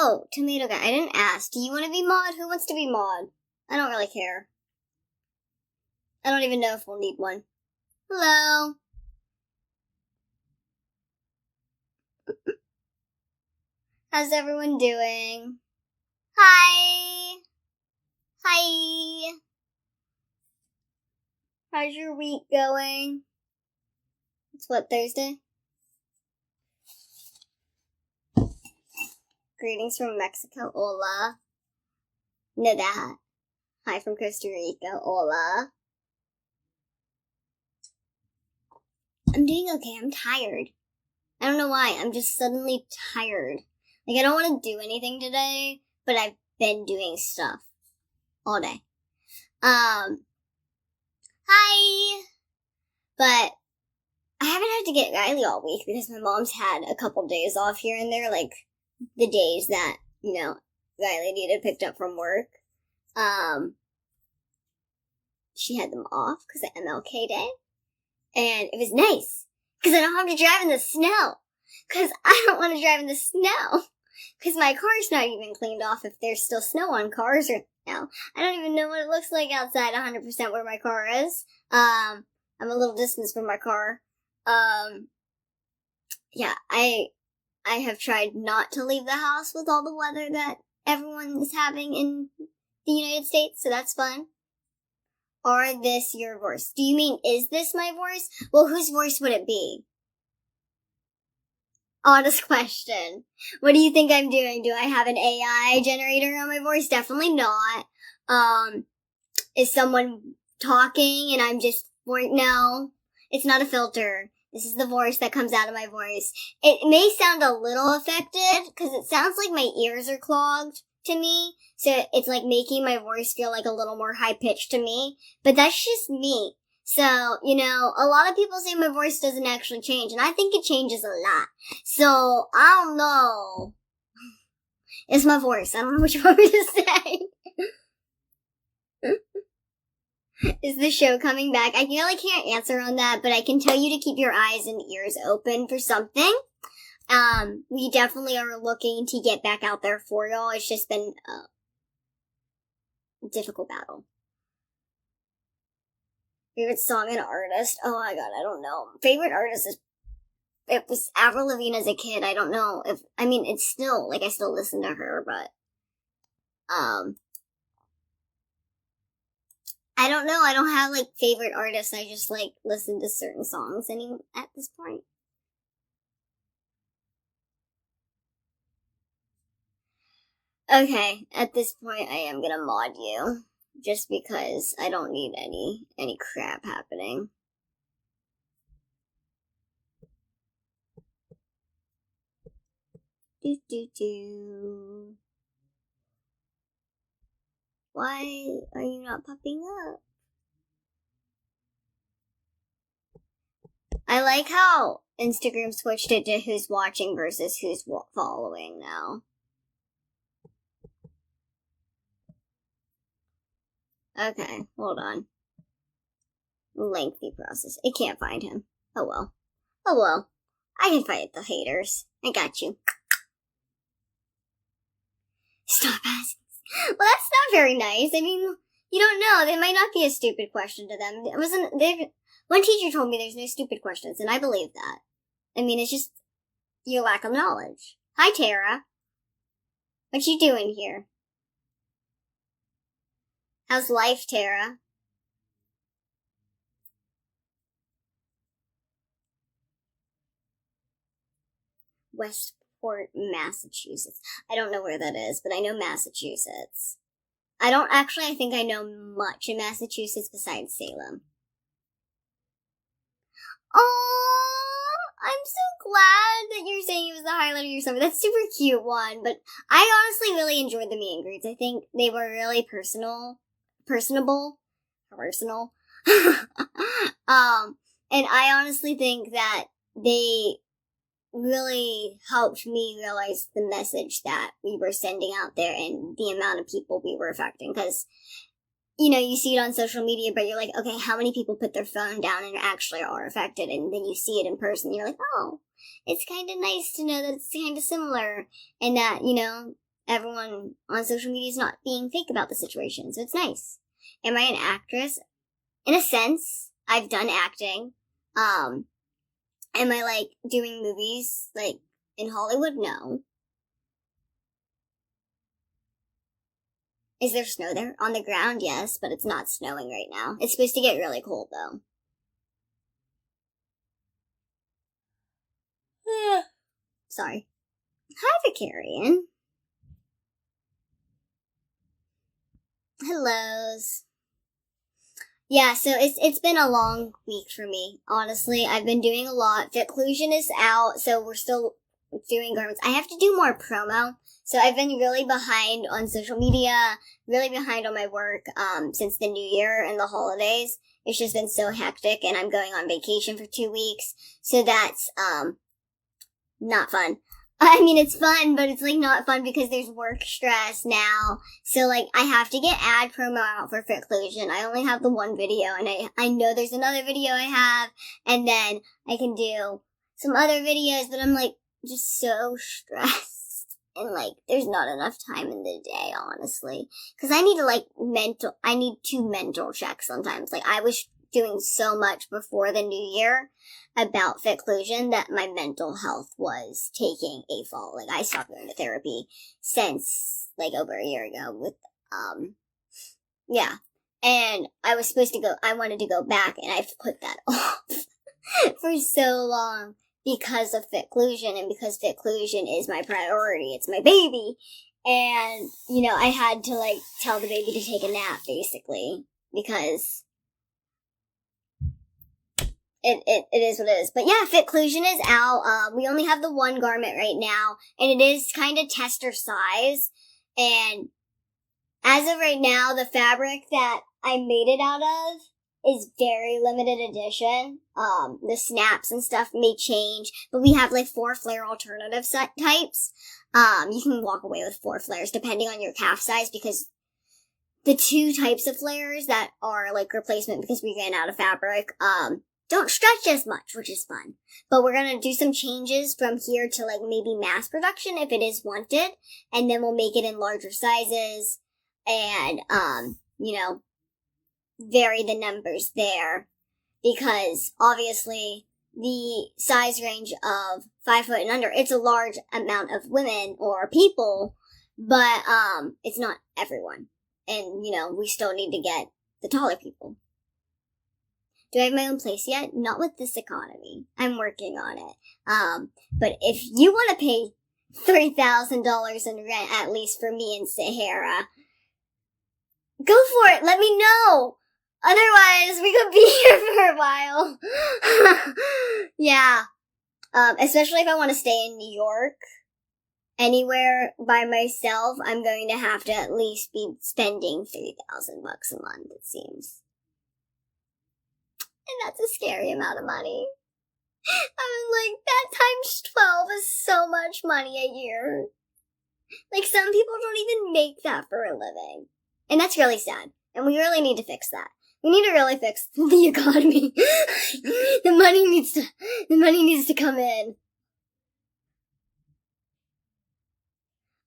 Oh, Tomato Guy, I didn't ask. Do you want to be mod? Who wants to be mod? I don't really care. I don't even know if we'll need one. Hello. How's everyone doing? Hi. Hi. How's your week going? It's what, Thursday? Greetings from Mexico. Hola. Nada. Hi from Costa Rica. Hola. I'm doing okay. I'm tired. I don't know why. I'm just suddenly tired. Like, I don't want to do anything today, but I've been doing stuff all day. Hi! But I haven't had to get Riley all week because my mom's had a couple days off here and there, like the days that, Riley needed picked up from work. She had them off because of MLK Day. And it was nice because I don't have to drive in the snow. Because I don't want to drive in the snow. Because my car's not even cleaned off if there's still snow on cars right now. I don't even know what it looks like outside 100% where my car is. I'm a little distance from my car. Yeah, I have tried not to leave the house with all the weather that everyone is having in the United States, so that's fun. Are this your voice? Do you mean, is this my voice? Well, whose voice would it be? Honest question. What do you think I'm doing? Do I have an AI generator on my voice? Definitely not. Is someone talking and I'm just, no, it's not a filter. This is the voice that comes out of my voice. It may sound a little affected because it sounds like my ears are clogged to me. So it's like making my voice feel like a little more high pitched to me. But that's just me. So, a lot of people say my voice doesn't actually change, and I think it changes a lot. So, I don't know. It's my voice. I don't know what you want me to say. Is the show coming back? I really can't answer on that, but I can tell you to keep your eyes and ears open for something. We definitely are looking to get back out there for y'all. It's just been a difficult battle. Favorite song and artist? Oh my god, I don't know. Favorite artist it was Avril Lavigne as a kid. I don't know it's still, I still listen to her, but, I don't know. I don't have, favorite artists. I just, listen to certain songs at this point. Okay, at this point, I am gonna mod you. Just because I don't need any crap happening. Why are you not popping up? I like how Instagram switched it to who's watching versus who's following now. Okay, hold on. Lengthy process. I can't find him. Oh well. Oh well. I can fight the haters. I got you. Stop asking. Well, that's not very nice. I mean, you don't know. They might not be a stupid question to them. One teacher told me there's no stupid questions, and I believe that. I mean, it's just your lack of knowledge. Hi, Tara. What you doing here? How's life, Tara? Westport, Massachusetts. I don't know where that is, but I know Massachusetts. I think I know much in Massachusetts besides Salem. Oh, I'm so glad that you're saying it was the highlight of your summer. That's a super cute one, but I honestly really enjoyed the meet and greets. I think they were really personable. And I honestly think that they really helped me realize the message that we were sending out there and the amount of people we were affecting. Because, you see it on social media, but you're like, okay, how many people put their phone down and actually are affected? And then you see it in person, you're like, oh, it's kind of nice to know that it's kind of similar. And that, everyone on social media is not being fake about the situation, so it's nice. Am I an actress? In a sense, I've done acting. Am I, like, doing movies, like, in Hollywood? No. Is there snow there? On the ground, yes, but it's not snowing right now. It's supposed to get really cold, though. Sorry. Hi, Vicarian. Hellos. Yeah, so it's been a long week for me, honestly. I've been doing a lot. Viclusion is out, so we're still doing garments. I have to do more promo, so I've been really behind on social media, really behind on my work, since the new year and the holidays. It's just been so hectic, and I'm going on vacation for 2 weeks, so that's, not fun. I mean, it's fun, but it's, like, not fun because there's work stress now. So, like, I have to get ad promo out for Viclusion. I only have the one video, and I know there's another video I have, and then I can do some other videos, but I'm, like, just so stressed. And, like, there's not enough time in the day, honestly. Because I need to, like, I need to mental check sometimes. Like, I was doing so much before the new year about Viclusion that my mental health was taking a fall. Like, I stopped going to therapy since, like, over a year ago with, yeah. And I wanted to go back, and I've put that off for so long because of Viclusion, and because Viclusion is my priority. It's my baby. And, you know, I had to, like, tell the baby to take a nap, basically, because it is what it is. But yeah, Viclusion is out. We only have the one garment right now, and it is kind of tester size. And as of right now, the fabric that I made it out of is very limited edition. The snaps and stuff may change, but we have, like, 4 flare alternative types. You can walk away with 4 flares depending on your calf size, because the 2 types of flares that are, like, replacement because we ran out of fabric, don't stretch as much, which is fun. But we're gonna do some changes from here to, like, maybe mass production if it is wanted, and then we'll make it in larger sizes, and, you know, vary the numbers there, because obviously the size range of 5 foot and under, it's a large amount of women or people, but, it's not everyone. And, you know, we still need to get the taller people. Do I have my own place yet? Not with this economy. I'm working on it. But if you want to pay $3,000 in rent, at least for me in Sahara, go for it. Let me know. Otherwise, we could be here for a while. Yeah. Especially if I want to stay in New York. Anywhere by myself, I'm going to have to at least be spending $3,000 a month, it seems. And that's a scary amount of money. I'm like, that times 12 is so much money a year. Like, some people don't even make that for a living. And that's really sad. And we really need to fix that. We need to really fix the economy. The money needs to come in.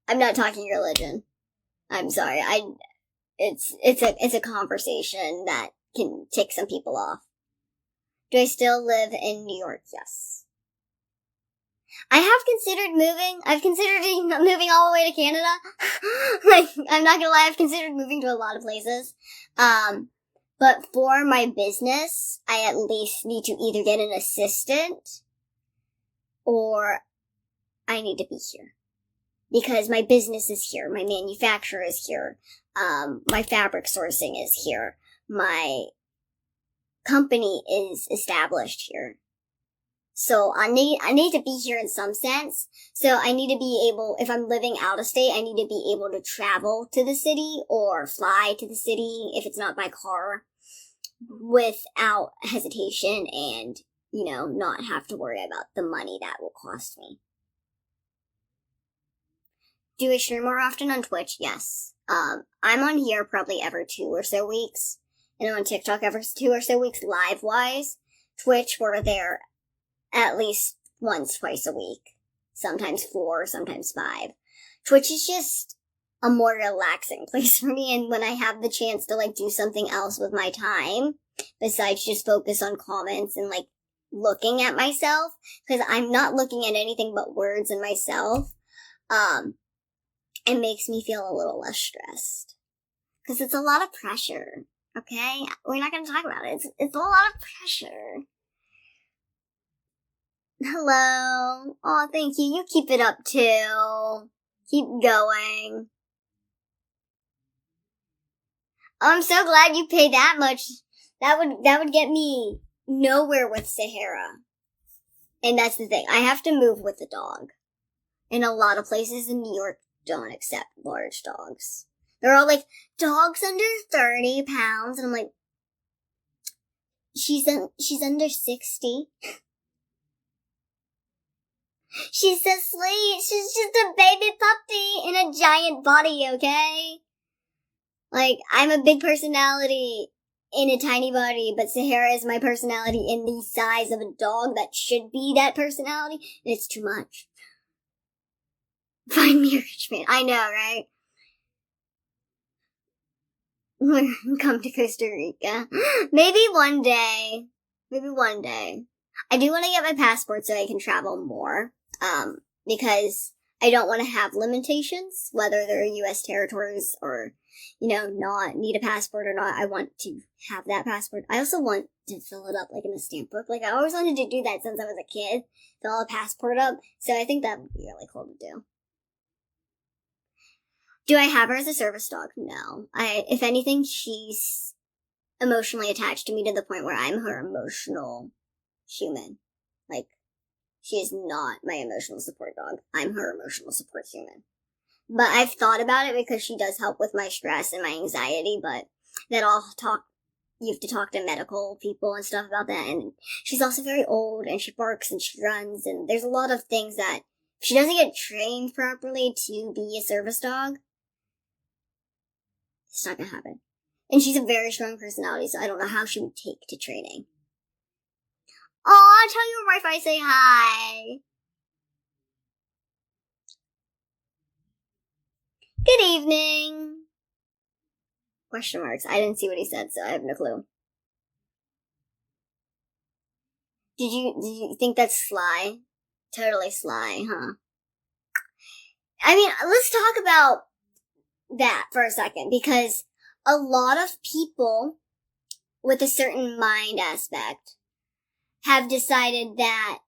I'm not talking religion. I'm sorry. It's a conversation that can tick some people off. Do I still live in New York? Yes. I have considered moving. I've considered moving all the way to Canada. Like, I'm not gonna lie, I've considered moving to a lot of places. But for my business, I at least need to either get an assistant or I need to be here. Because my business is here, my manufacturer is here, my fabric sourcing is here, my company is established here. So I need to be here in some sense. So I need to be able, if I'm living out of state, I need to be able to travel to the city or fly to the city if it's not by car without hesitation and, you know, not have to worry about the money that will cost me. Do I stream more often on Twitch? Yes. I'm on here probably every 2 or so weeks. And I'm on TikTok every 2 or so weeks, live-wise. Twitch, we're there at least once, twice a week. Sometimes 4, sometimes 5. Twitch is just a more relaxing place for me. And when I have the chance to, like, do something else with my time, besides just focus on comments and, like, looking at myself, because I'm not looking at anything but words and myself, it makes me feel a little less stressed. Because it's a lot of pressure, okay? We're not going to talk about it. It's a lot of pressure. Hello. Oh, thank you. You keep it up, too. Keep going. Oh, I'm so glad you paid that much. That would get me nowhere with Sahara. And that's the thing. I have to move with the dog. And a lot of places in New York don't accept large dogs. They're all like, dogs under 30 pounds. And I'm like, she's under 60. She's so sweet. She's just a baby puppy in a giant body, okay? Like, I'm a big personality in a tiny body, but Sahara is my personality in the size of a dog that should be that personality, and it's too much. Find me a rich man. I know, right? Come to Costa Rica. Maybe one day. I do want to get my passport so I can travel more. Because I don't want to have limitations, whether they're U.S. territories or, not need a passport or not. I want to have that passport. I also want to fill it up like in a stamp book. Like, I always wanted to do that since I was a kid, fill a passport up. So I think that would be really cool to do. Do I have her as a service dog? No. If anything, she's emotionally attached to me to the point where I'm her emotional human. Like, she is not my emotional support dog. I'm her emotional support human. But I've thought about it because she does help with my stress and my anxiety, but you have to talk to medical people and stuff about that. And she's also very old and she barks and she runs and there's a lot of things that if she doesn't get trained properly to be a service dog, it's not gonna happen. And she's a very strong personality, so I don't know how she would take to training. Aw, tell your wife I say hi. Good evening. Question marks. I didn't see what he said, so I have no clue. Did you think that's sly? Totally sly, huh? I mean, let's talk about that for a second, because a lot of people with a certain mind aspect have decided that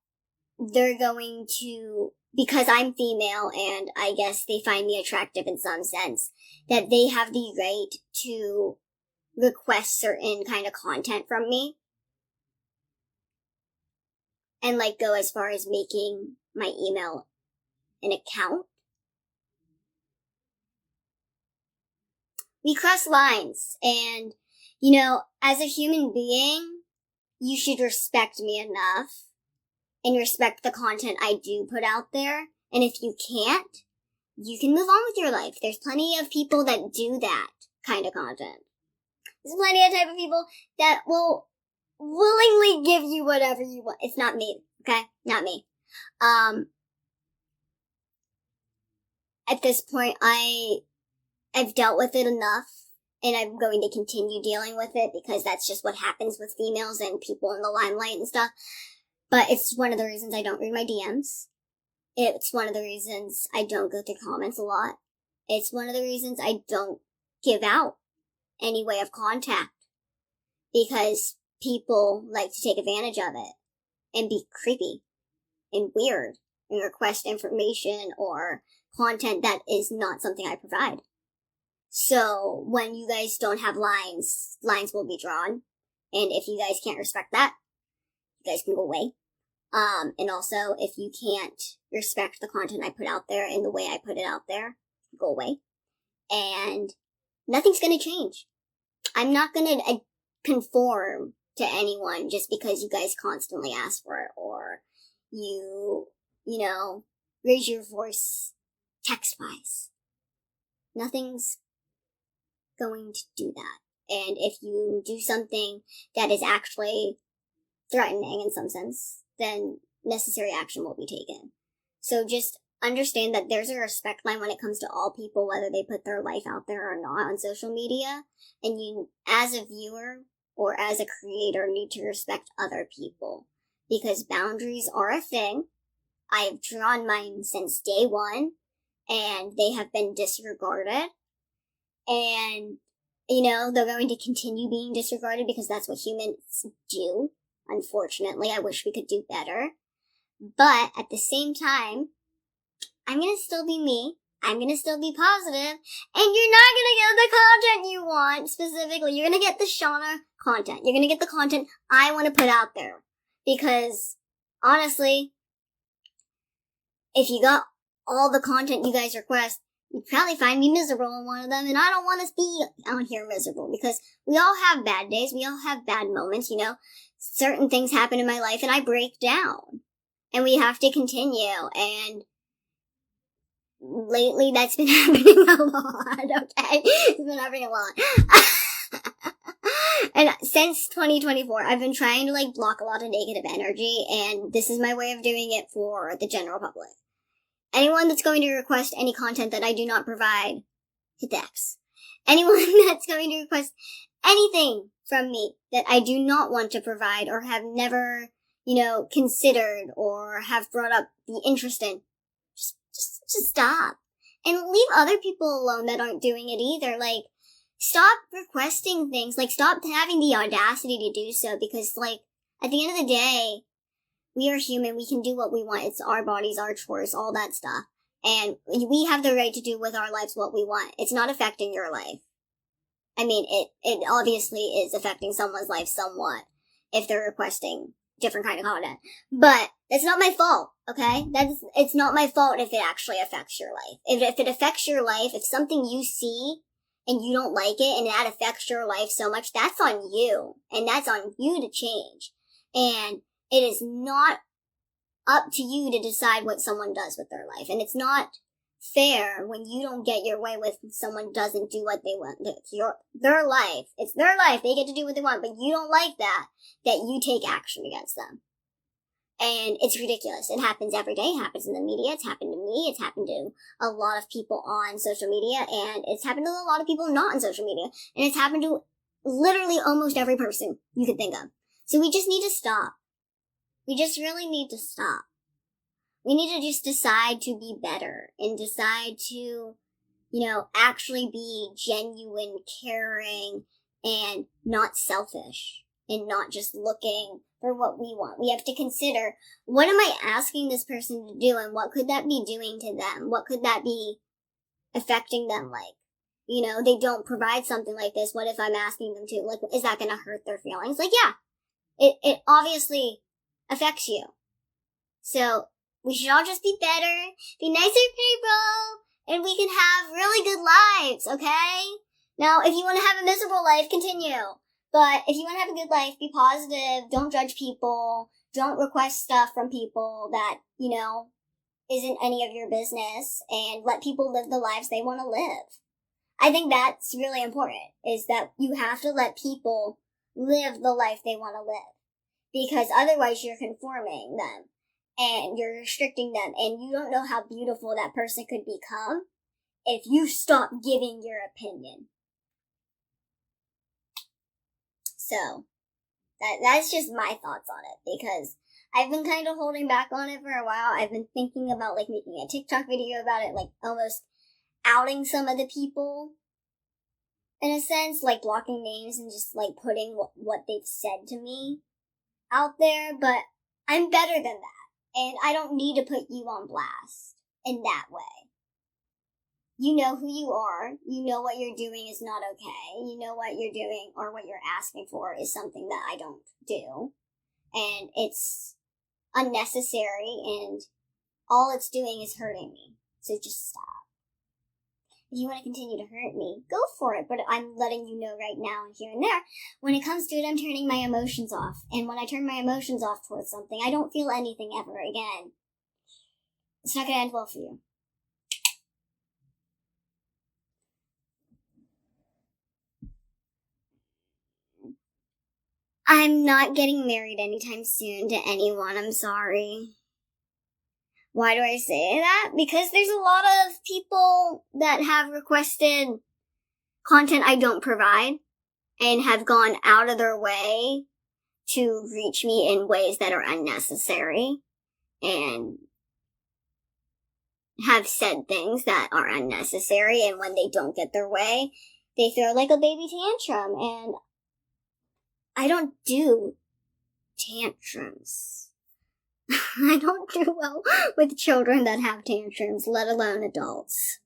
they're going to, because I'm female and I guess they find me attractive in some sense, that they have the right to request certain kind of content from me. And like go as far as making my email an account. We cross lines and, as a human being, you should respect me enough and respect the content I do put out there. And if you can't, you can move on with your life. There's plenty of people that do that kind of content. There's plenty of type of people that will willingly give you whatever you want. It's not me, okay? Not me. At this point, I've dealt with it enough. And I'm going to continue dealing with it because that's just what happens with females and people in the limelight and stuff. But it's one of the reasons I don't read my DMs. It's one of the reasons I don't go through comments a lot. It's one of the reasons I don't give out any way of contact. Because people like to take advantage of it and be creepy and weird and request information or content that is not something I provide. So, when you guys don't have lines will be drawn. And if you guys can't respect that, you guys can go away. And also, if you can't respect the content I put out there and the way I put it out there, go away. And nothing's gonna change. I'm not gonna conform to anyone just because you guys constantly ask for it or you raise your voice text-wise. Nothing's going to do that. And if you do something that is actually threatening in some sense, then necessary action will be taken. So just understand that there's a respect line when it comes to all people, whether they put their life out there or not on social media. And you, as a viewer or as a creator, need to respect other people. Because boundaries are a thing. I have drawn mine since day one, and they have been disregarded. And, they're going to continue being disregarded because that's what humans do. Unfortunately, I wish we could do better. But at the same time, I'm going to still be me. I'm going to still be positive. And you're not going to get the content you want specifically. You're going to get the Shauna content. You're going to get the content I want to put out there. Because, honestly, if you got all the content you guys request, you'd probably find me miserable in one of them. And I don't want to be out here miserable. Because we all have bad days. We all have bad moments, Certain things happen in my life and I break down. And we have to continue. And lately that's been happening a lot, okay? It's been happening a lot. And since 2024, I've been trying to block a lot of negative energy, and this is my way of doing it for the general public. Anyone that's going to request any content that I do not provide, hit the X. Anyone that's going to request anything from me that I do not want to provide or have never, considered or have brought up the interest in, just stop. And leave other people alone that aren't doing it either. Stop requesting things. Stop having the audacity to do so, because, at the end of the day, we are human. We can do what we want. It's our bodies, our chores, all that stuff. And we have the right to do with our lives what we want. It's not affecting your life. I mean, it obviously is affecting someone's life somewhat if they're requesting different kind of content. But it's not my fault, okay? It's not my fault if it actually affects your life. If it affects your life, if something you see and you don't like it and that affects your life so much, that's on you. And that's on you to change. And it is not up to you to decide what someone does with their life. And it's not fair when you don't get your way with someone doesn't do what they want. It's their life. It's their life. They get to do what they want, but you don't like that you take action against them. And it's ridiculous. It happens every day. It happens in the media. It's happened to me. It's happened to a lot of people on social media, and it's happened to a lot of people not on social media. And it's happened to literally almost every person you could think of. So we just need to stop. We just really need to stop. We need to just decide to be better and decide to, actually be genuine, caring, and not selfish, and not just looking for what we want. We have to consider, what am I asking this person to do, and what could that be doing to them? What could that be affecting them like? They don't provide something like this. What if I'm asking them to? Is that going to hurt their feelings? Yeah, it obviously affects you. So we should all just be better, be nicer people, and we can have really good lives, okay? Now, if you want to have a miserable life, continue. But if you want to have a good life, be positive, don't judge people, don't request stuff from people that, isn't any of your business, and let people live the lives they want to live. I think that's really important, is that you have to let people live the life they want to live. Because otherwise you're conforming them, and you're restricting them, and you don't know how beautiful that person could become if you stop giving your opinion. So, that's just my thoughts on it, because I've been kind of holding back on it for a while. I've been thinking about, making a TikTok video about it, almost outing some of the people, in a sense, blocking names and just, putting what they've said to me out there, but I'm better than that. And I don't need to put you on blast in that way. You know who you are. You know what you're doing is not okay. You know what you're doing or what you're asking for is something that I don't do. And it's unnecessary, and all it's doing is hurting me. So just stop. If you want to continue to hurt me, go for it. But I'm letting you know right now and here and there, when it comes to it, I'm turning my emotions off. And when I turn my emotions off towards something, I don't feel anything ever again. It's not going to end well for you. I'm not getting married anytime soon to anyone. I'm sorry. Why do I say that? Because there's a lot of people that have requested content I don't provide and have gone out of their way to reach me in ways that are unnecessary and have said things that are unnecessary, and when they don't get their way, they throw like a baby tantrum, and I don't do tantrums. I don't do well with children that have tantrums, let alone adults.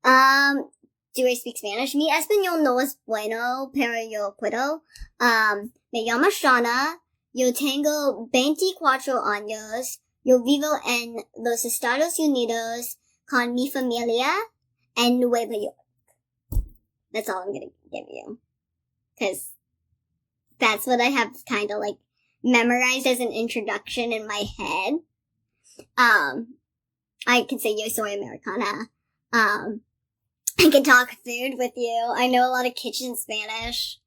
Do I speak Spanish? Mi español no es bueno, pero yo puedo. Me llamo Shauna. Yo tengo 24 años. Yo vivo en los Estados Unidos con mi familia en Nueva York. That's all I'm gonna give you. Cause that's what I have kind of like memorized as an introduction in my head. I can say yo soy Americana. I can talk food with you. I know a lot of kitchen Spanish.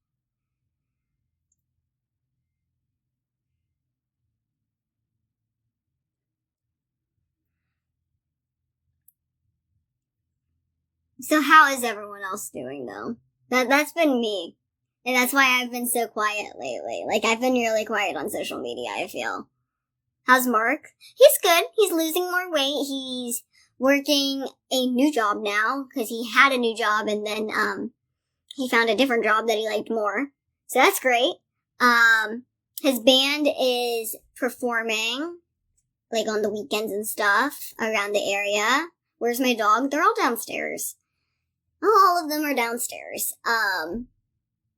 So how is everyone else doing though? That's been me. And that's why I've been so quiet lately. Like, I've been really quiet on social media, I feel. How's Mark? He's good. He's losing more weight. He's working a new job now, because he had a new job and then, he found a different job that he liked more. So that's great. His band is performing, like, on the weekends and stuff around the area. Where's my dog? They're all downstairs. Oh, all of them are downstairs.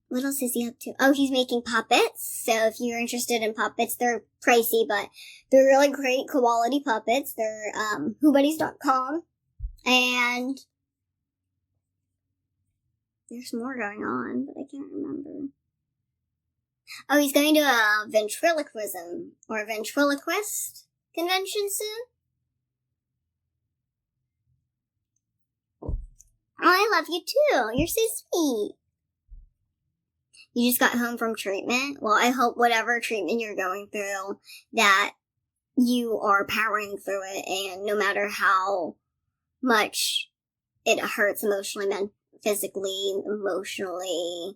What else is he up to? Oh, he's making puppets. So if you're interested in puppets, they're pricey, but they're really great quality puppets. They're, whobuddies.com. And there's more going on, but I can't remember. Oh, he's going to a ventriloquism or ventriloquist convention soon. Oh, I love you too. You're so sweet. You just got home from treatment. Well, I hope whatever treatment you're going through, that you are powering through it, and no matter how much it hurts emotionally, physically, emotionally,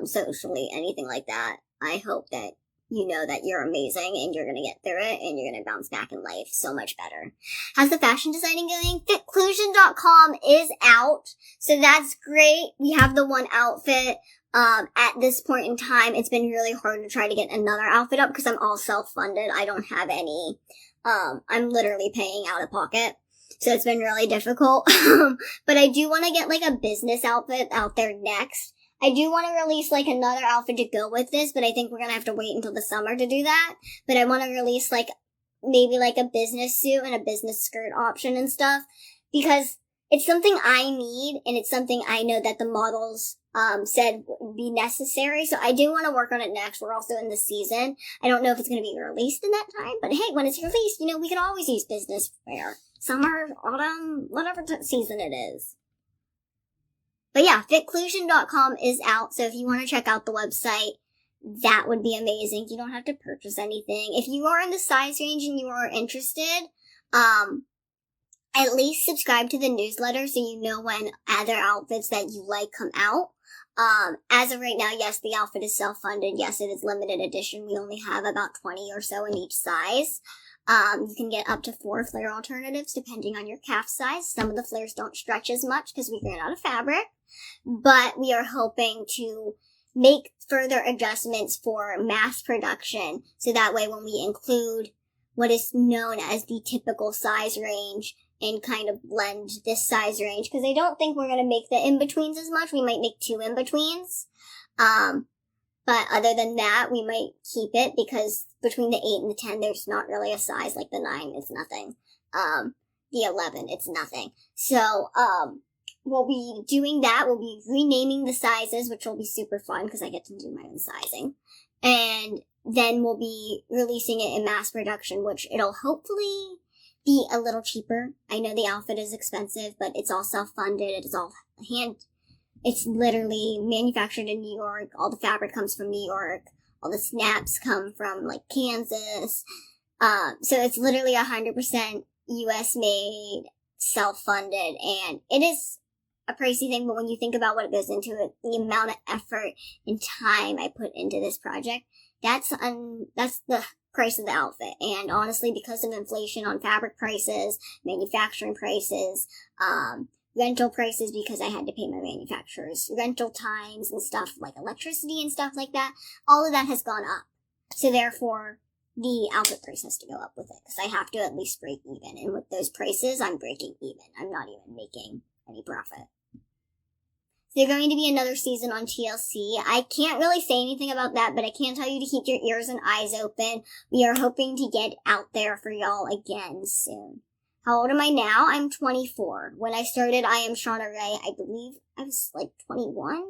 socially, anything like that, I hope that you know that you're amazing and you're gonna get through it and you're gonna bounce back in life so much better. How's the fashion designing going? Fitclusion.com is out, so that's great. We have the one outfit. At this point in time, it's been really hard to try to get another outfit up because I'm all self-funded. I don't have any, I'm literally paying out of pocket. So it's been really difficult. But I do want to get like a business outfit out there next. I do want to release like another outfit to go with this, but I think we're going to have to wait until the summer to do that. But I want to release like maybe like a business suit and a business skirt option and stuff, because it's something I need and it's something I know that the models said would be necessary. So I do want to work on it next. We're also in the season. I don't know if it's going to be released in that time, but hey, when it's released, you know, we can always use business wear. Summer, autumn, whatever season it is. But yeah, fitclusion.com is out. So if you want to check out the website, that would be amazing. You don't have to purchase anything. If you are in the size range and you are interested, at least subscribe to the newsletter so you know when other outfits that you like come out. As of right now, yes, the outfit is self-funded. Yes, it is limited edition. We only have about 20 or so in each size. You can get up to 4 flare alternatives depending on your calf size. Some of the flares don't stretch as much because we ran out of fabric, but we are hoping to make further adjustments for mass production. So that way when we include what is known as the typical size range and kind of blend this size range, because I don't think we're going to make the in-betweens as much. We might make 2 in-betweens. But other than that, we might keep it because between the 8 and the 10, there's not really a size. Like the 9 is nothing. The 11, it's nothing. So, we'll be doing that. We'll be renaming the sizes, which will be super fun because I get to do my own sizing. And then we'll be releasing it in mass production, which it'll hopefully be a little cheaper. I know the outfit is expensive, but it's all self-funded. It's all it's literally manufactured in New York. All the fabric comes from New York. All the snaps come from like Kansas. So it's literally 100% US made, self-funded, and it is a pricey thing, but when you think about what goes into it, the amount of effort and time I put into this project, that's the price of the outfit. And honestly, because of inflation on fabric prices, manufacturing prices, rental prices, because I had to pay my manufacturers rental times and stuff like electricity and stuff like that, all of that has gone up. So therefore, the outfit price has to go up with it, because I have to at least break even. And with those prices, I'm breaking even. I'm not even making any profit. There's going to be another season on TLC. I can't really say anything about that, but I can tell you to keep your ears and eyes open. We are hoping to get out there for y'all again soon. How old am I now? I'm 24. When I started I Am Shauna Rae, I believe I was like 21.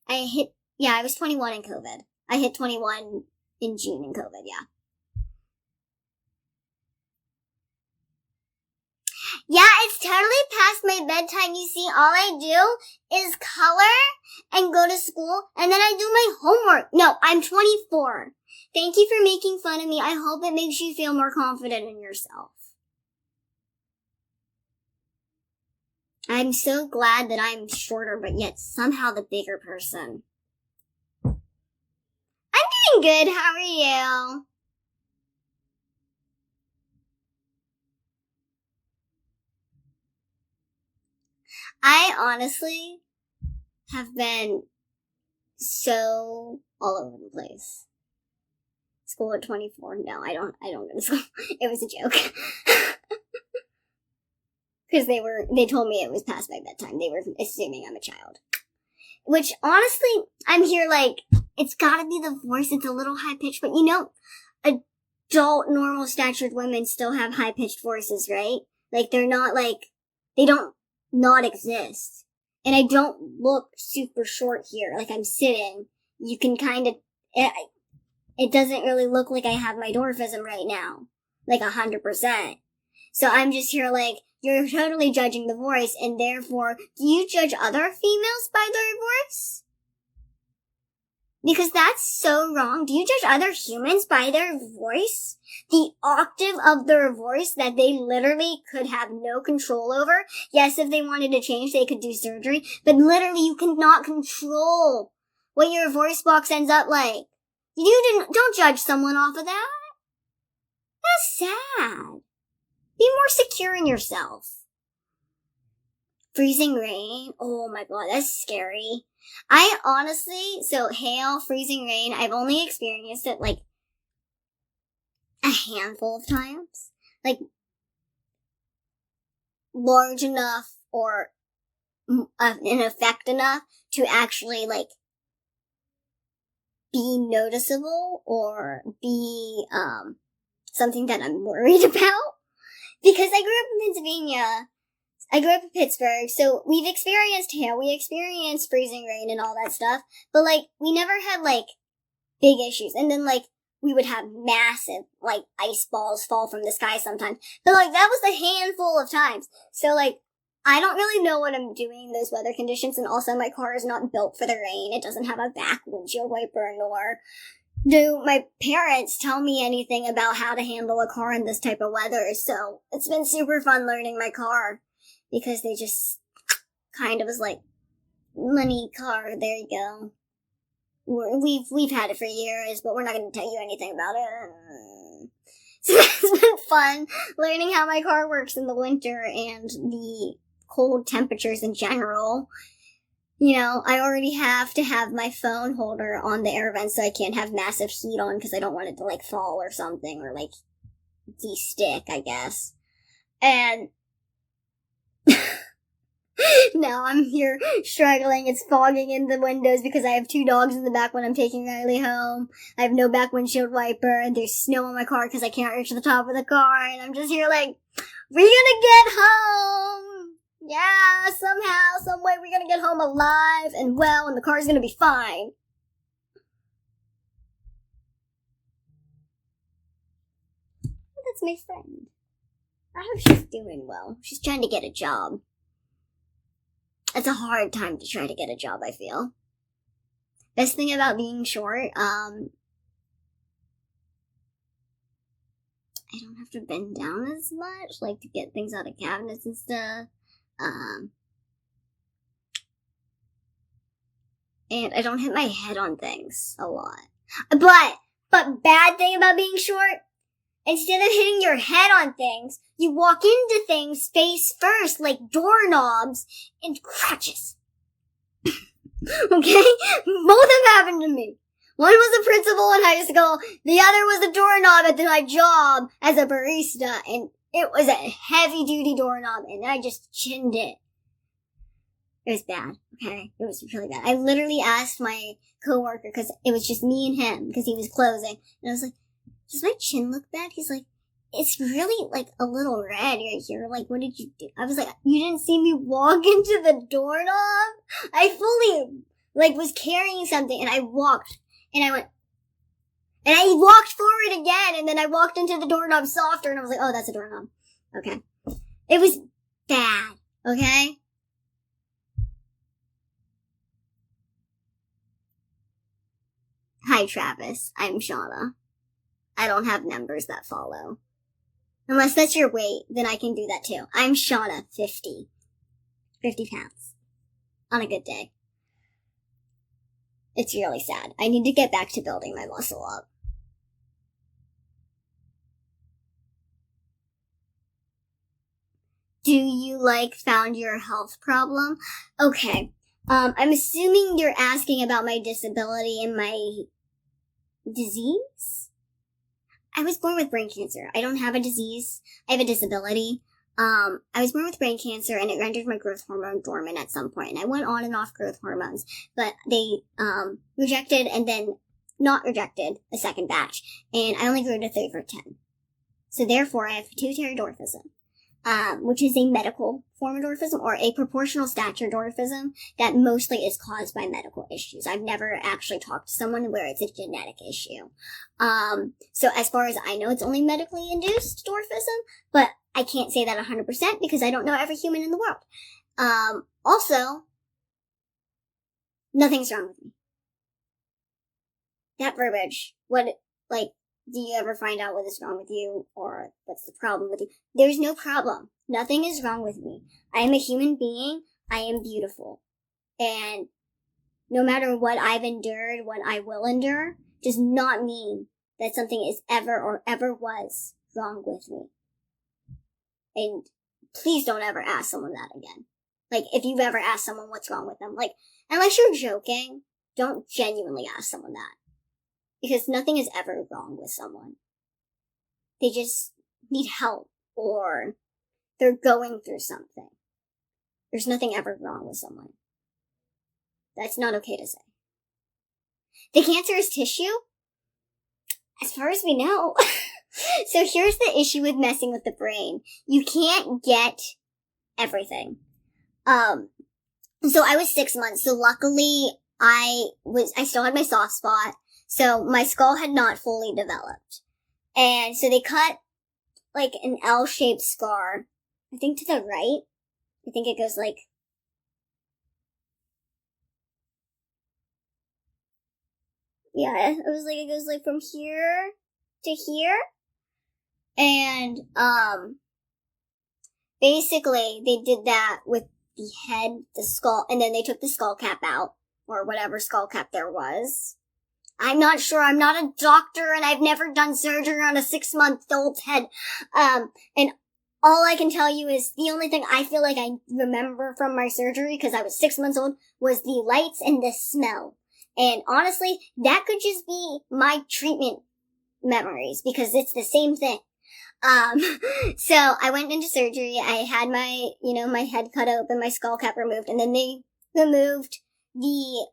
I was 21 in COVID. I hit 21 in June in COVID, yeah. Yeah, it's totally past my bedtime. You see, all I do is color and go to school, and then I do my homework. No, I'm 24. Thank you for making fun of me. I hope it makes you feel more confident in yourself. I'm so glad that I'm shorter, but yet somehow the bigger person. I'm doing good. How are you? I honestly have been so all over the place. School at 24? No, I don't go to school. It was a joke. Because they told me it was past my bedtime. They were assuming I'm a child. Which, honestly, I'm here like, it's gotta be the voice. It's a little high-pitched, but you know, adult, normal statured women still have high-pitched voices, right? Like, they're not like, they don't not exist. And I don't look super short here. Like, I'm sitting. You can kind of, it doesn't really look like I have my dwarfism right now. Like, 100%. So I'm just here like, you're totally judging the voice, and therefore, do you judge other females by their voice? Because that's so wrong. Do you judge other humans by their voice? The octave of their voice that they literally could have no control over? Yes, if they wanted to change, they could do surgery, but literally you cannot control what your voice box ends up like. Don't judge someone off of that. That's sad. Be more secure in yourself. Freezing rain? Oh my god, that's scary. I honestly, hail, freezing rain, I've only experienced it like a handful of times. Like, large enough or an effect enough to actually like be noticeable or be something that I'm worried about. Because I grew up in Pennsylvania. I grew up in Pittsburgh, so we've experienced hail, we experienced freezing rain and all that stuff, but like, we never had like, big issues. And then like, we would have massive, like, ice balls fall from the sky sometimes. But like, that was a handful of times. So like, I don't really know what I'm doing in those weather conditions, and also my car is not built for the rain. It doesn't have a back windshield wiper, nor do my parents tell me anything about how to handle a car in this type of weather. So it's been super fun learning my car, because they just kind of was like, money car, there you go. We've had it for years, but we're not going to tell you anything about it. So it's been fun learning how my car works in the winter and the cold temperatures in general. You know, I already have to have my phone holder on the air vent so I can't have massive heat on, because I don't want it to like fall or something, or like de-stick, I guess. And now I'm here struggling. It's fogging in the windows because I have 2 dogs in the back when I'm taking Riley home. I have no back windshield wiper, and there's snow on my car because I can't reach the top of the car, and I'm just here like, we're gonna get home! Yeah, somehow, some way we're gonna get home alive and well, and the car's gonna be fine. That's my friend. I hope she's doing well. She's trying to get a job. It's a hard time to try to get a job, I feel. Best thing about being short, I don't have to bend down as much, like, to get things out of cabinets and stuff. And I don't hit my head on things a lot. But bad thing about being short, instead of hitting your head on things, you walk into things face first, like doorknobs and crutches. Okay? Both of them happened to me. One was a principal in high school, the other was a doorknob at my job as a barista, and it was a heavy-duty doorknob, and I just chinned it. It was bad, okay? It was really bad. I literally asked my coworker, because it was just me and him, because he was closing, and I was like, does my chin look bad? He's like, it's really, like, a little red right here. Like, what did you do? I was like, you didn't see me walk into the doorknob? I fully, like, was carrying something, and I walked, and I went, and I walked forward again, and then I walked into the doorknob softer, and I was like, oh, that's a doorknob. Okay. It was bad, okay? Hi, Travis. I'm Shauna. I don't have numbers that follow. Unless that's your weight, then I can do that too. I'm Shauna, 50. 50 pounds. On a good day. It's really sad. I need to get back to building my muscle up. Do you, found your health problem? Okay. I'm assuming you're asking about my disability and my disease? I was born with brain cancer. I don't have a disease. I have a disability. I was born with brain cancer, and it rendered my growth hormone dormant at some point, and I went on and off growth hormones, but they, rejected and then not rejected a second batch, and I only grew to 3/10. So therefore, I have pituitary dwarfism, which is a medical form of dwarfism, or a proportional stature dwarfism that mostly is caused by medical issues. I've never actually talked to someone where it's a genetic issue. So as far as I know, it's only medically induced dwarfism, but I can't say that 100% because I don't know every human in the world. Also, nothing's wrong with me. That verbiage, do you ever find out what is wrong with you, or what's the problem with you? There's no problem. Nothing is wrong with me. I am a human being. I am beautiful. And no matter what I've endured, what I will endure, does not mean that something is ever or ever was wrong with me. And please don't ever ask someone that again. If you've ever asked someone what's wrong with them, unless you're joking, don't genuinely ask someone that. Because nothing is ever wrong with someone. They just need help, or they're going through something. There's nothing ever wrong with someone. That's not okay to say. The cancer is tissue? As far as we know. So here's the issue with messing with the brain. You can't get everything. So I was 6 months, so luckily I still had my soft spot. So my skull had not fully developed. And so they cut an L-shaped scar, I think to the right. I think it goes it goes from here to here. And, basically they did that with the head, the skull, and then they took the skull cap out, or whatever skull cap there was. I'm not sure. I'm not a doctor, and I've never done surgery on a 6-month-old's head. And all I can tell you is the only thing I feel like I remember from my surgery, because I was 6 months old, was the lights and the smell. And honestly, that could just be my treatment memories, because it's the same thing. So I went into surgery. I had my head cut open, my skull cap removed, and then they removed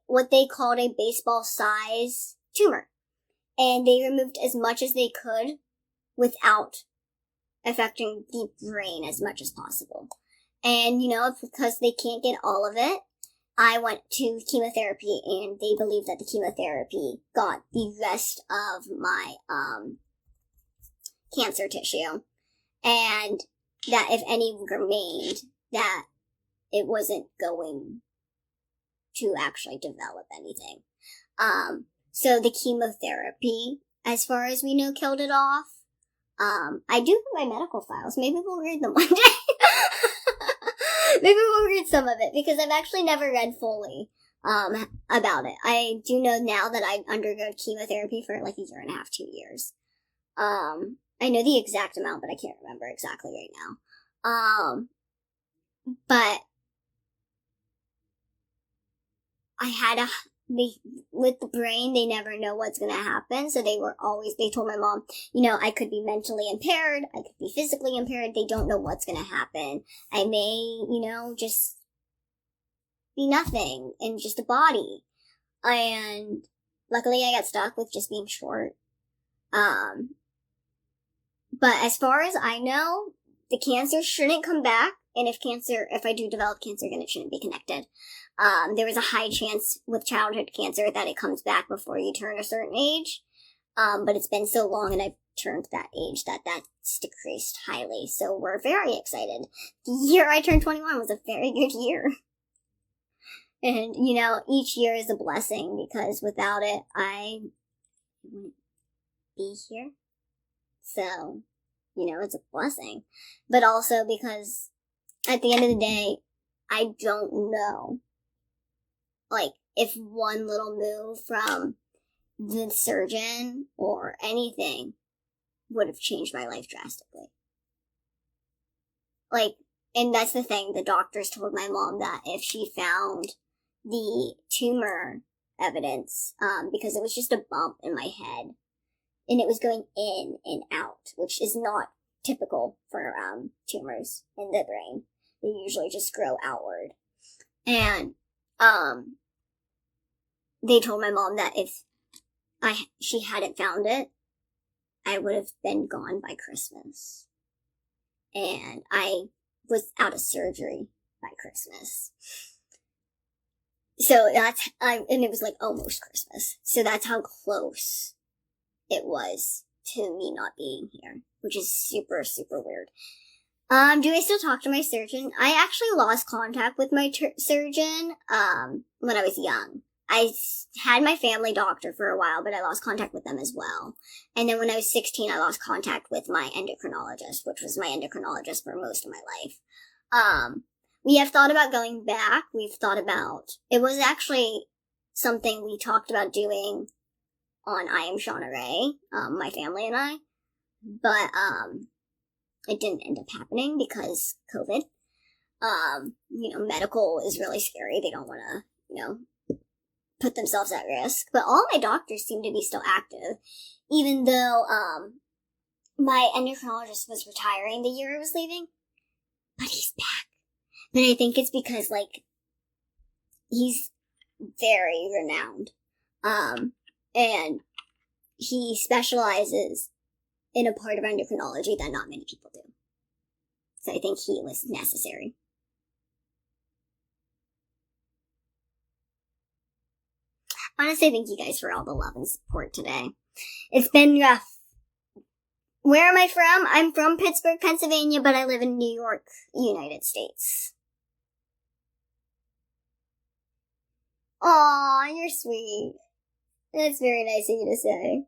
what they called a baseball size tumor. And they removed as much as they could without affecting the brain as much as possible. And, because they can't get all of it, I went to chemotherapy, and they believe that the chemotherapy got the rest of my, cancer tissue. And that if any remained, that it wasn't going to actually develop anything. So the chemotherapy, as far as we know, killed it off. I do have my medical files. Maybe we'll read them one day. Maybe we'll read some of it, because I've actually never read fully, about it. I do know now that I undergo chemotherapy for like a year and a half, 2 years. I know the exact amount, but I can't remember exactly right now. But I had with the brain, they never know what's going to happen. So they told my mom, I could be mentally impaired. I could be physically impaired. They don't know what's going to happen. I may, just be nothing and just a body. And luckily I got stuck with just being short. But as far as I know, the cancer shouldn't come back. And if I do develop cancer again, it shouldn't be connected. There was a high chance with childhood cancer that it comes back before you turn a certain age. But it's been so long and I've turned that age that's decreased highly. So we're very excited. The year I turned 21 was a very good year. And, each year is a blessing, because without it, I wouldn't be here. So, it's a blessing. But also because at the end of the day, I don't know, if one little move from the surgeon or anything would have changed my life drastically. And that's the thing, the doctors told my mom that if she found the tumor evidence, because it was just a bump in my head, and it was going in and out, which is not typical for tumors in the brain. They usually just grow outward. And they told my mom that if she hadn't found it, I would have been gone by Christmas. And I was out of surgery by Christmas. So and it was almost Christmas. So that's how close it was to me not being here, which is super, super weird. Do I still talk to my surgeon? I actually lost contact with my surgeon, when I was young. I had my family doctor for a while, but I lost contact with them as well. And then when I was 16, I lost contact with my endocrinologist, which was my endocrinologist for most of my life. We have thought about going back. It was actually something we talked about doing on I Am Shauna Rae, my family and I. But, it didn't end up happening because COVID. Medical is really scary. They don't want to, put themselves at risk. But all my doctors seem to be still active, even though, my endocrinologist was retiring the year I was leaving. But he's back. But I think it's because, he's very renowned. And he specializes in a part of endocrinology that not many people do. So I think he was necessary. I want to say thank you guys for all the love and support today. It's been rough. Where am I from? I'm from Pittsburgh, Pennsylvania, but I live in New York, United States. Aw, you're sweet. That's very nice of you to say.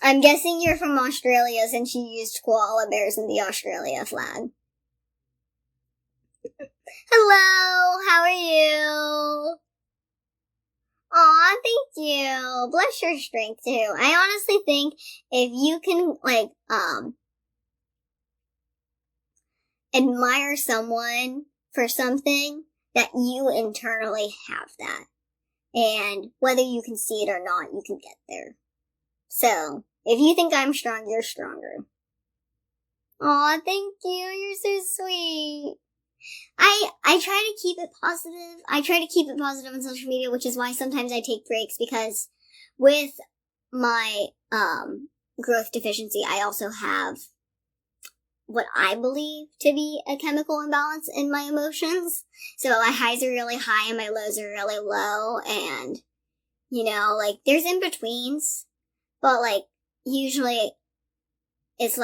I'm guessing you're from Australia since you used koala bears in the Australia flag. Hello, how are you? Aw, thank you. Bless your strength too. I honestly think if you can, admire someone for something, that you internally have that. And whether you can see it or not, you can get there. So, if you think I'm strong, you're stronger. Aw, thank you. You're so sweet. I try to keep it positive. I try to keep it positive on social media, which is why sometimes I take breaks, because with my growth deficiency, I also have what I believe to be a chemical imbalance in my emotions. So my highs are really high and my lows are really low, and there's in-betweens, but usually it's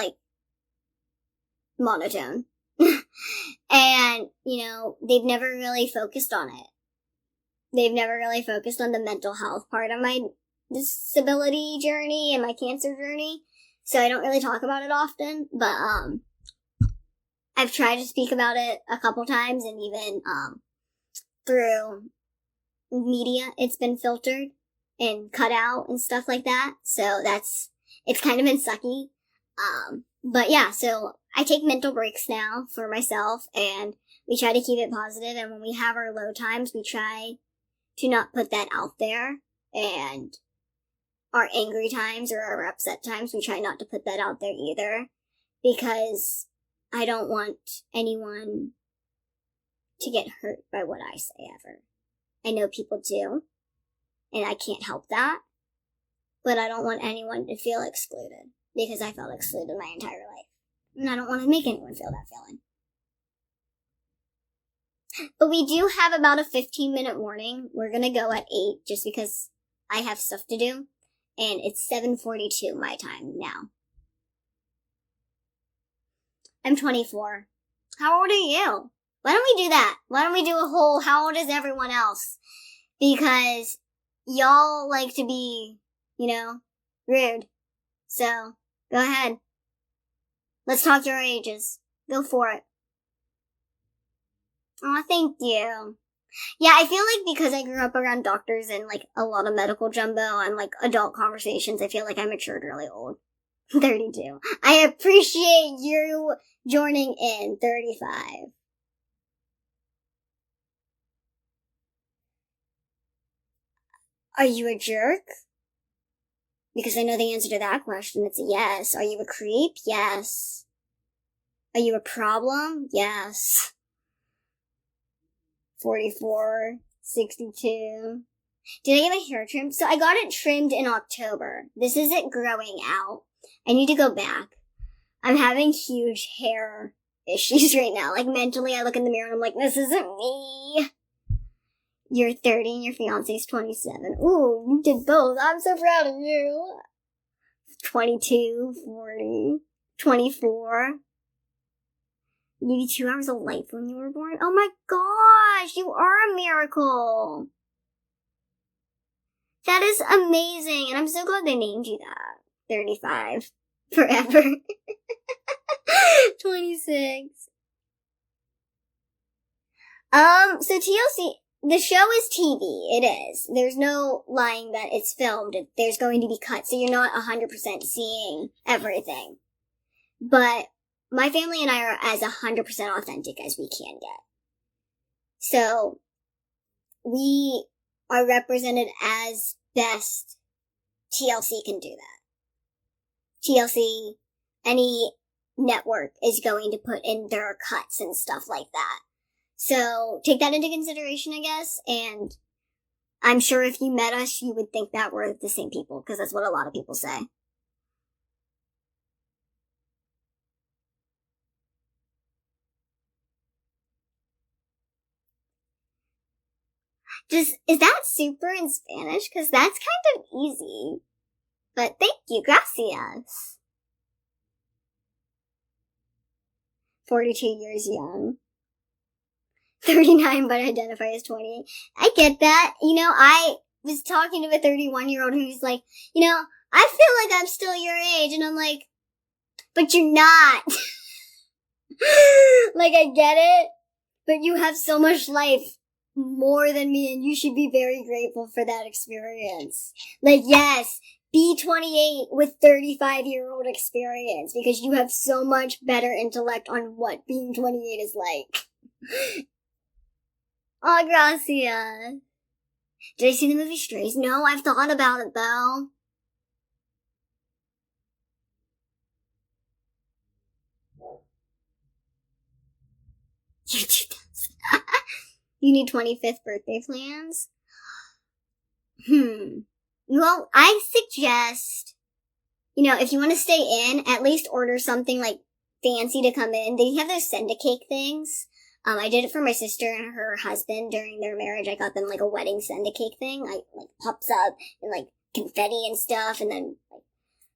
monotone. And, they've never really focused on it. They've never really focused on the mental health part of my disability journey and my cancer journey, so I don't really talk about it often, but, I've tried to speak about it a couple times, and even, through media, it's been filtered and cut out and stuff like that, so it's kind of been sucky, but yeah, so I take mental breaks now for myself, and we try to keep it positive, and when we have our low times, we try to not put that out there, and our angry times or our upset times, we try not to put that out there either, because I don't want anyone to get hurt by what I say ever. I know people do, and I can't help that, but I don't want anyone to feel excluded, because I felt excluded my entire life, and I don't want to make anyone feel that feeling. But we do have about a 15-minute warning. We're gonna go at 8, just because I have stuff to do, and it's 7:42 my time now. I'm 24. How old are you? Why don't we do that? Why don't we do a whole how old is everyone else? Because y'all like to be, rude. So, go ahead. Let's talk your ages. Go for it. Aw, thank you. Yeah, I feel like because I grew up around doctors and, a lot of medical jumbo and, adult conversations, I feel like I matured really old. 32. I appreciate you joining in. 35. Are you a jerk? Because I know the answer to that question. It's a yes. Are you a creep? Yes. Are you a problem? Yes. 44, 62. Did I get my hair trimmed? So I got it trimmed in October. This isn't growing out. I need to go back. I'm having huge hair issues right now. Mentally, I look in the mirror and I'm like, this isn't me. You're 30 and your fiance's 27. Ooh, you did both. I'm so proud of you. 22, 40, 24. You gave you 2 hours of life when you were born? Oh my gosh, you are a miracle. That is amazing, and I'm so glad they named you that. 35. Forever. 26. So TLC, the show is TV. It is. There's no lying that it's filmed. There's going to be cuts, so you're not 100% seeing everything. But my family and I are as 100% authentic as we can get. So, we are represented as best TLC can do that. TLC, any network is going to put in their cuts and stuff like that. So, take that into consideration, I guess, and I'm sure if you met us, you would think that we're the same people, because that's what a lot of people say. Is that super in Spanish? Because that's kind of easy. But thank you, gracias. 42 years young. 39, but identify as 28. I get that. I was talking to a 31-year-old who's like, I feel like I'm still your age. And I'm like, but you're not. I get it. But you have so much life. More than me, and you should be very grateful for that experience. Yes, be 28 with 35-year-old experience, because you have so much better intellect on what being 28 is like. Oh, gracias. Did I see the movie Strays? No, I've thought about it, though. You're 2000. You need 25th birthday plans? Well, I suggest, if you want to stay in, at least order something, fancy to come in. They have those send-a-cake things. I did it for my sister and her husband during their marriage. I got them, a wedding send-a-cake thing. Pops up, and, confetti and stuff, and then,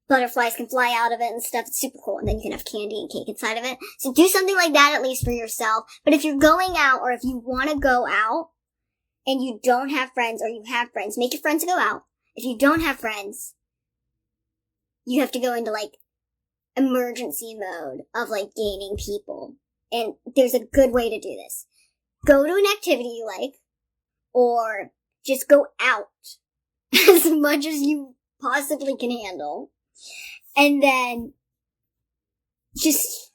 butterflies can fly out of it and stuff. It's super cool. And then you can have candy and cake inside of it. So do something like that at least for yourself. But if you're going out, or if you want to go out and you don't have friends, or you have friends, make your friends go out if you don't have friends, you have to go into, like, emergency mode of, like, gaining people. And there's a good way to do this. Go to an activity you like, or just go out as much as you possibly can handle. And then just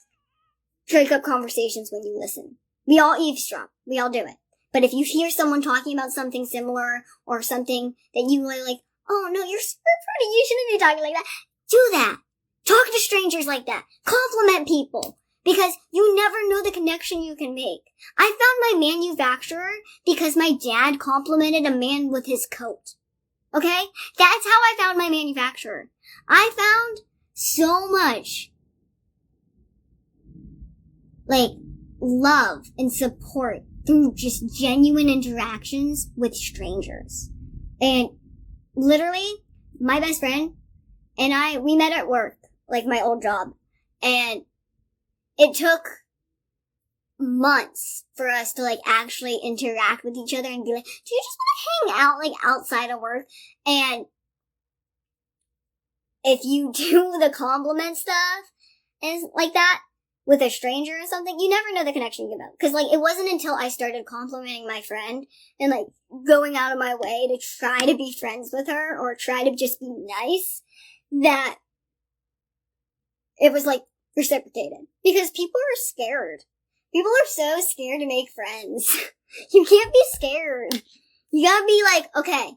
strike up conversations when you listen. We all eavesdrop. We all do it. But if you hear someone talking about something similar or something that you are like, oh no, you're super pretty, you shouldn't be talking like that, do that. Talk to strangers like that. Compliment people. Because you never know the connection you can make. I found my manufacturer because my dad complimented a man with his coat. Okay? That's how I found my manufacturer. I found so much, like, love and support through just genuine interactions with strangers. And literally, my best friend and we met at work, like my old job. And it took months for us to, like, actually interact with each other and be like, do you just want to hang out, like, outside of work? And if you do the compliment stuff and like that with a stranger or something, you never know the connection you get up. Cause, like, it wasn't until I started complimenting my friend and, like, going out of my way to try to be friends with her or try to just be nice that it was, like, reciprocated. Because people are scared. People are so scared to make friends. You can't be scared. You gotta be like, okay,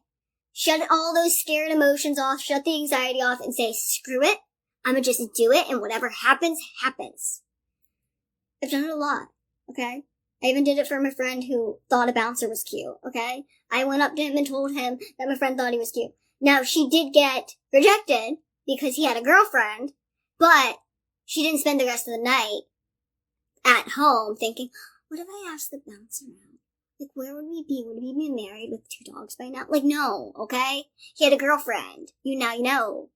shut all those scared emotions off, shut the anxiety off, and say, screw it, I'ma just do it, and whatever happens, happens. I've done it a lot, okay? I even did it for my friend who thought a bouncer was cute, okay? I went up to him and told him that my friend thought he was cute. Now, she did get rejected because he had a girlfriend, but she didn't spend the rest of the night at home thinking, what if I asked the bouncer out? Like, where would we be? Would we be married with 2 dogs by now? Like, no, okay? He had a girlfriend. You know.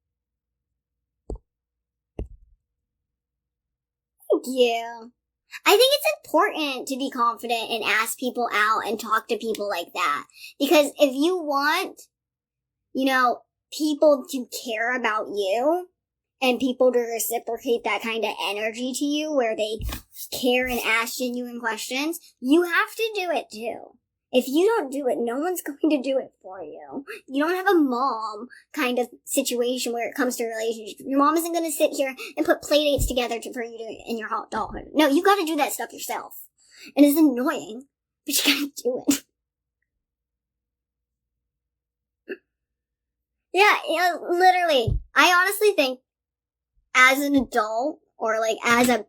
Thank you. I think it's important to be confident and ask people out and talk to people like that. Because if you want, people to care about you, and people to reciprocate that kind of energy to you where they care and ask genuine questions, you have to do it too. If you don't do it, no one's going to do it for you. You don't have a mom kind of situation where it comes to relationships. Your mom isn't going to sit here and put play dates together for you to, in your adulthood. No, you got to do that stuff yourself. And it's annoying, but you got to do it. Yeah, literally. I honestly think as an adult, or like as a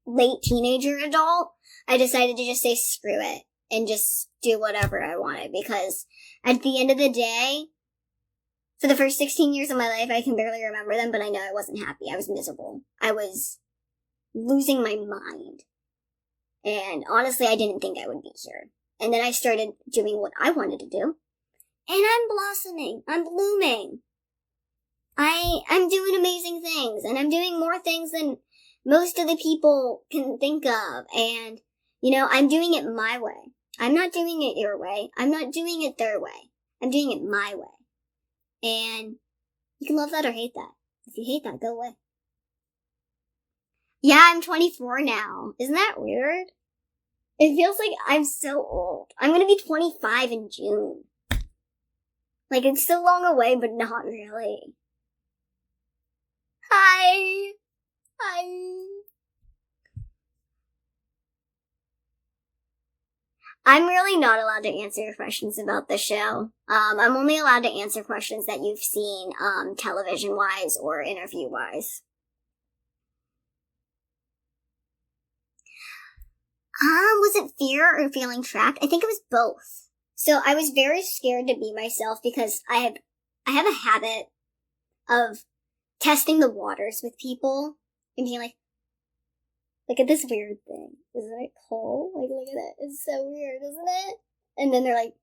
late teenager adult, I decided to just say screw it and just do whatever I wanted, because at the end of the day, for the first 16 years of my life, I can barely remember them, but I know I wasn't happy. I was miserable. I was losing my mind. And honestly, I didn't think I would be here. And then I started doing what I wanted to do. And I'm blossoming. I'm blooming. I'm doing amazing things, and I'm doing more things than most of the people can think of, and, I'm doing it my way. I'm not doing it your way. I'm not doing it their way. I'm doing it my way. And you can love that or hate that. If you hate that, go away. Yeah, I'm 24 now. Isn't that weird? It feels like I'm so old. I'm gonna be 25 in June. Like, it's so long away, but not really. Hi. I'm really not allowed to answer questions about the show. I'm only allowed to answer questions that you've seen, television-wise or interview-wise. Was it fear or feeling trapped? I think it was both. So I was very scared to be myself because I have a habit of testing the waters with people and being like, look at this weird thing. Isn't it cool? Like, look at it. It's so weird, isn't it? And then they're like,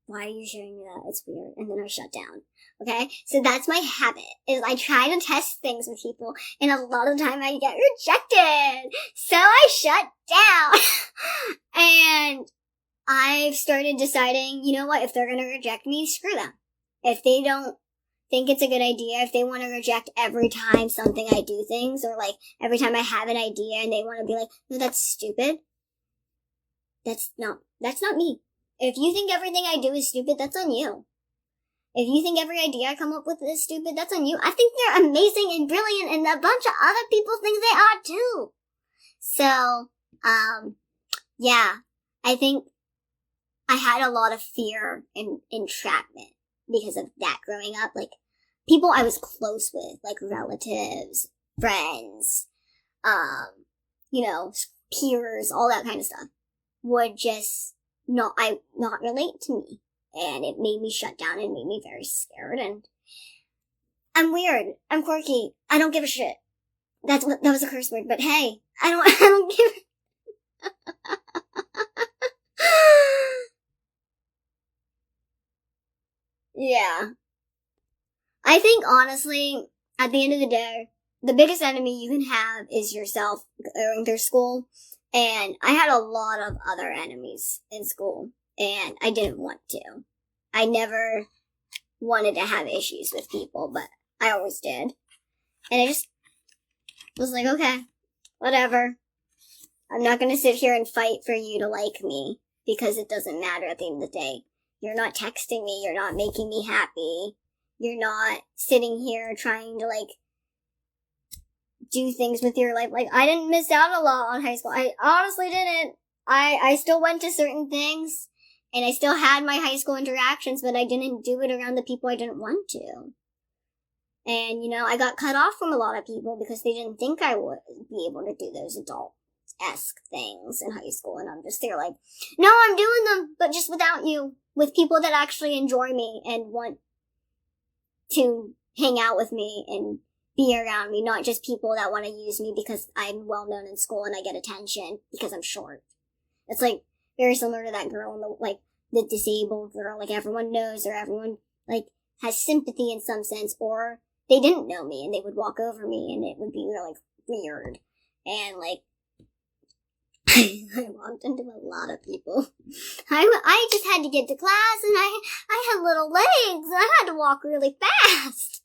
why are you showing me that? It's weird. And then I shut down. Okay? So that's my habit, is I try to test things with people, and a lot of the time I get rejected. So I shut down. And I've started deciding, you know what, if they're going to reject me, screw them. If they don't think it's a good idea, if they want to reject every time something I do things, or like every time I have an idea and they want to be like, no, that's stupid. That's not me. If you think everything I do is stupid, that's on you. If you think every idea I come up with is stupid, that's on you. I think they're amazing and brilliant, and a bunch of other people think they are too. So, yeah, I think I had a lot of fear and entrapment because of that growing up. Like, people I was close with, like relatives, friends, peers, all that kind of stuff, would just not relate to me. And it made me shut down and made me very scared. And I'm weird. I'm quirky. I don't give a shit. That was a curse word, but hey, I don't give Yeah. I think, honestly, at the end of the day, the biggest enemy you can have is yourself going through school. And I had a lot of other enemies in school, and I didn't want to. I never wanted to have issues with people, but I always did. And I just was like, okay, whatever. I'm not going to sit here and fight for you to like me, because it doesn't matter at the end of the day. You're not texting me. You're not making me happy. You're not sitting here trying to, like, do things with your life. Like, I didn't miss out a lot on high school. I honestly didn't. I still went to certain things, and I still had my high school interactions, but I didn't do it around the people I didn't want to. And, I got cut off from a lot of people because they didn't think I would be able to do those adult-esque things in high school. And I'm just there like, no, I'm doing them, but just without you. With people that actually enjoy me and want to hang out with me and be around me, not just people that want to use me because I'm well known in school and I get attention because I'm short. It's like very similar to that girl in the disabled girl. Like, everyone knows, or everyone like has sympathy in some sense, or they didn't know me and they would walk over me and it would be like weird. And like, I walked into a lot of people. I just had to get to class, and I had little legs and I had to walk really fast.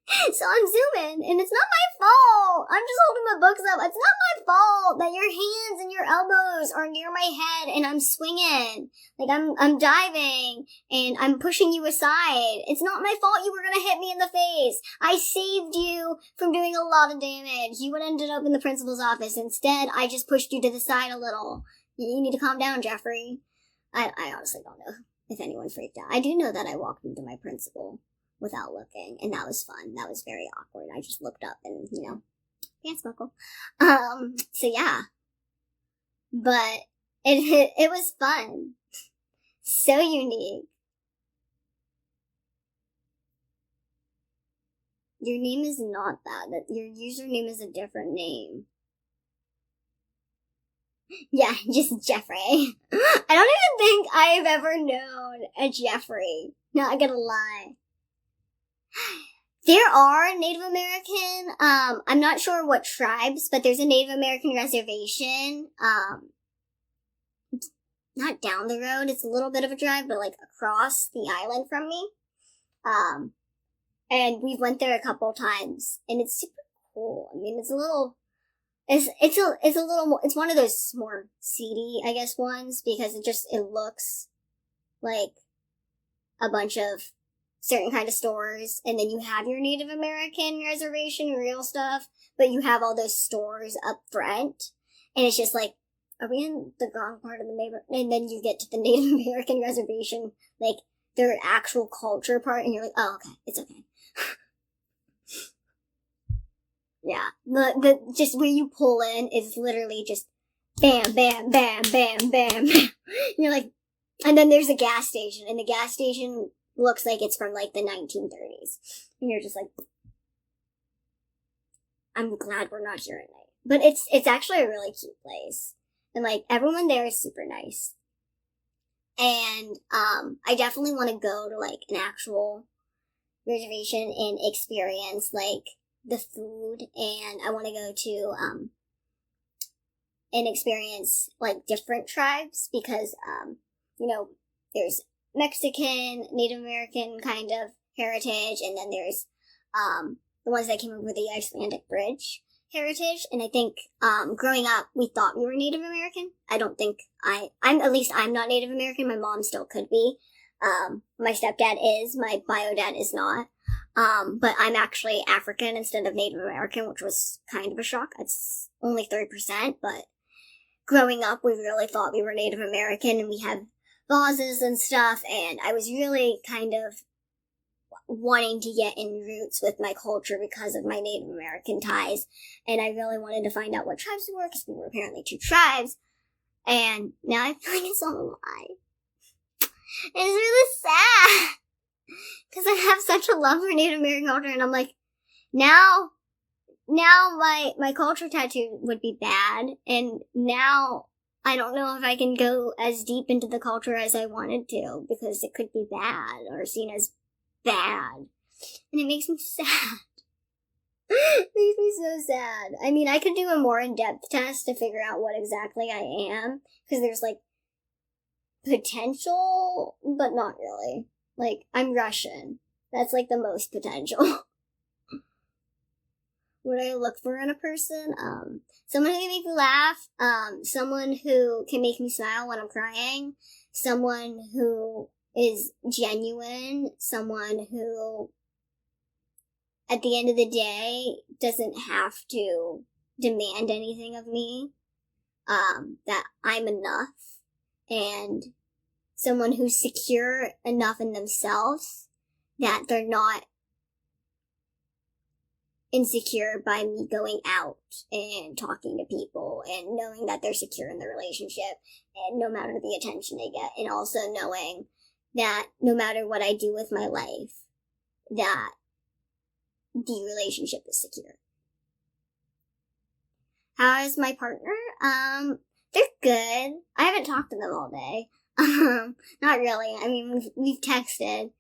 So I'm zooming, and it's not my fault. I'm just holding my books up. It's not my fault that your hands and your elbows are near my head and I'm swinging. Like, I'm diving and I'm pushing you aside. It's not my fault you were gonna hit me in the face. I saved you from doing a lot of damage. You would have ended up in the principal's office. Instead, I just pushed you to the side a little. You need to calm down, Jeffrey. I honestly don't know if anyone freaked out. I do know that I walked into my principal without looking, and that was fun. That was very awkward. I just looked up and, pants buckle. So yeah. But it was fun. So unique. Your name is not that. Your username is a different name. Yeah, just Jeffrey. I don't even think I've ever known a Jeffrey. Not gonna lie. There are Native American, I'm not sure what tribes, but there's a Native American reservation, not down the road, it's a little bit of a drive, but like across the island from me. And we went there a couple times, and it's super cool. I mean, it's a little, it's one of those more seedy, I guess, ones, because it looks like a bunch of certain kind of stores, and then you have your Native American reservation, real stuff, but you have all those stores up front, and it's just like, are we in the wrong part of the neighborhood? And then you get to the Native American reservation, like, their actual culture part, and you're like, oh, okay, it's okay. Yeah, the just where you pull in is literally just bam, bam, bam, bam, bam, bam. You're like, and then there's a gas station, and the gas station looks like it's from, like, the 1930s. And you're just like, I'm glad we're not here at night. But it's actually a really cute place. And, like, everyone there is super nice. And, I definitely want to go to, like, an actual reservation and experience, like, the food. And I want to go to, and experience, like, different tribes because, there's Mexican, Native American kind of heritage, and then there's, the ones that came over the Icelandic Bridge heritage, and I think, growing up, we thought we were Native American. I don't think I'm not Native American. My mom still could be. My stepdad is, my bio dad is not. But I'm actually African instead of Native American, which was kind of a shock. It's only 3%, but growing up, we really thought we were Native American, and we had vases and stuff, and I was really kind of wanting to get in roots with my culture because of my Native American ties, and I really wanted to find out what tribes we were, because we were apparently 2 tribes, and now I feel like it's all a lie. It's really sad, because I have such a love for Native American culture, and I'm like, now my culture tattoo would be bad, and now I don't know if I can go as deep into the culture as I wanted to, because it could be bad, or seen as bad, and it makes me sad. It makes me so sad. I mean, I could do a more in-depth test to figure out what exactly I am, because there's, like, potential, but not really. Like, I'm Russian. That's, like, the most potential. What do I look for in a person? Someone who can make me laugh, someone who can make me smile when I'm crying, someone who is genuine, someone who, at the end of the day, doesn't have to demand anything of me, that I'm enough, and someone who's secure enough in themselves that they're not insecure by me going out and talking to people and knowing that they're secure in the relationship and no matter the attention they get, and also knowing that no matter what I do with my life, that the relationship is secure. How is my partner? They're good. I haven't talked to them all day. Not really. I mean, we've texted.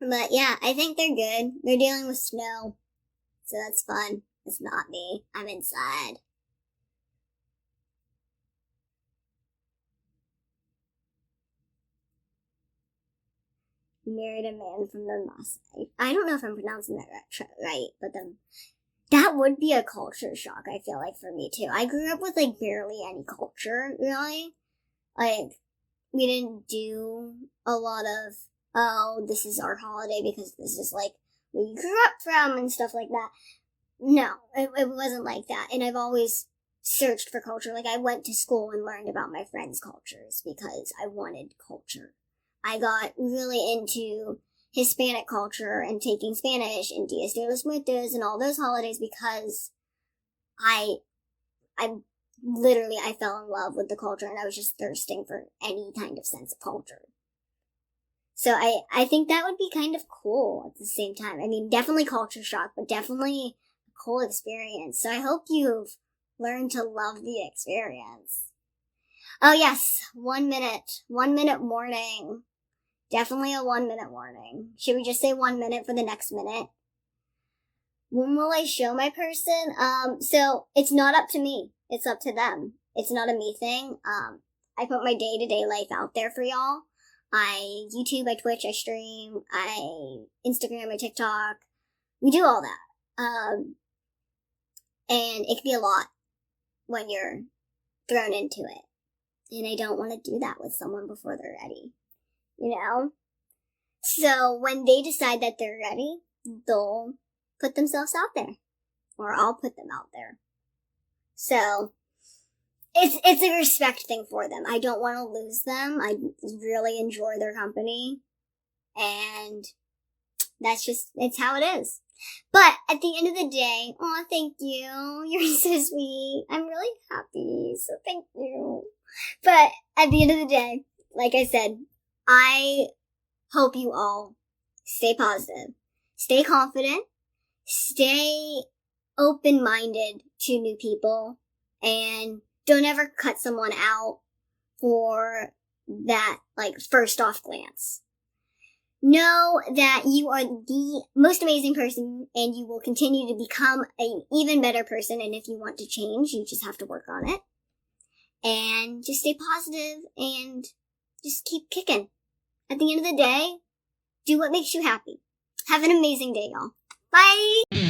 But yeah, I think they're good. They're dealing with snow, so that's fun. It's not me. I'm inside. Married a man from the Maasai. I don't know if I'm pronouncing that right, but that would be a culture shock, I feel like, for me too. I grew up with, like, barely any culture, really. Like, we didn't do a lot of, oh, this is our holiday because this is, like, where you grew up from and stuff like that. No, it wasn't like that. And I've always searched for culture. Like, I went to school and learned about my friends' cultures because I wanted culture. I got really into Hispanic culture and taking Spanish and Dias de los Muertos and all those holidays because I fell in love with the culture, and I was just thirsting for any kind of sense of culture. So I think that would be kind of cool at the same time. I mean, definitely culture shock, but definitely a cool experience. So I hope you've learned to love the experience. Oh yes, 1 minute. 1 minute warning. Definitely a 1 minute warning. Should we just say 1 minute for the next minute? When will I show my person? So it's not up to me. It's up to them. It's not a me thing. I put my day-to-day life out there for y'all. I YouTube, I Twitch, I stream, I Instagram, I TikTok. We do all that. And it can be a lot when you're thrown into it. And I don't want to do that with someone before they're ready. You know? So when they decide that they're ready, they'll put themselves out there. Or I'll put them out there. So it's a respect thing for them. I don't want to lose them. I really enjoy their company. And it's how it is. But at the end of the day, oh, thank you. You're so sweet. I'm really happy. So thank you. But at the end of the day, like I said, I hope you all stay positive, stay confident, stay open-minded to new people, and don't ever cut someone out for that, like, first off glance. know that you are the most amazing person and you will continue to become an even better person. And if you want to change, you just have to work on it. And just stay positive and just keep kicking. At the end of the day, do what makes you happy. Have an amazing day, y'all. Bye!